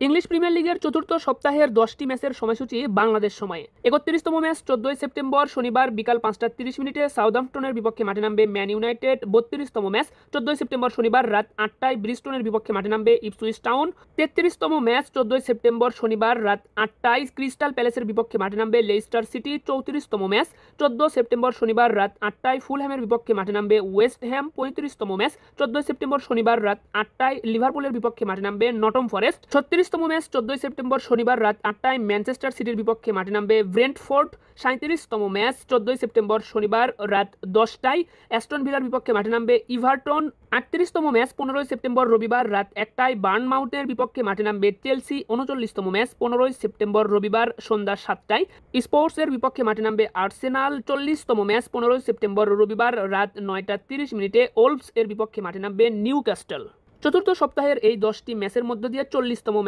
English premier লিগের চতুর্থ সপ্তাহের 10টি ম্যাচের সময়সূচি বাংলাদেশ সময়ে। 31তম ম্যাচ 14 সেপ্টেম্বর শনিবার বিকাল 5:30 সাউদাম্পটনের বিপক্ষে মাঠে নামবে ম্যান ইউনাইটেড। 32তম ম্যাচ 14 সেপ্টেম্বর শনিবার রাত 8টায় ব্রিস্টনের বিপক্ষে মাঠে নামবে ইপসুইচ টাউন। 33তম ম্যাচ 14 সেপ্টেম্বর শনিবার রাত 8টায় ক্রিস্টাল প্যালেসের বিপক্ষে মাঠে নামবে লেস্টার সিটি। 34তম ম্যাচ 14 সেপ্টেম্বর শনিবার রাত 8টায় ফুলহ্যামের বিপক্ষে মাঠে নামবে ওয়েস্ট হ্যাম। 35তম ম্যাচ 14 সেপ্টেম্বর শনিবার রাত 8টায় লিভারপুলের বিপক্ষে মাঠে নামবে নটম ফরেস্ট। 36তম ম্যাচ 14 সেপ্টেম্বর শনিবার রাত 8টায় ম্যানচেস্টার সিটির বিপক্ষে মাঠে নামবে ব্রেন্টফোর্ড। 37তম ম্যাচ 14 সেপ্টেম্বর শনিবার রাত 10টায় অ্যাস্টন ভিলার বিপক্ষে মাঠে নামবে ইভারটন। 38তম ম্যাচ 15 সেপ্টেম্বর রবিবার রাত 1টায় বার্নমাউথের বিপক্ষে মাঠে নামবে চেলসি। 39তম ম্যাচ 15 সেপ্টেম্বর রবিবার সন্ধ্যা 7টায় স্পোর্টসের বিপক্ষে মাঠে নামবে আর্সেনাল। 40তম ম্যাচ 15 সেপ্টেম্বর রবিবার রাত 9:30 ওলভস এর বিপক্ষে মাঠে নামবে নিউক্যাসল। চতুর্থ সপ্তাহের এই 10টি ম্যাচের মধ্য দিয়ে 40তম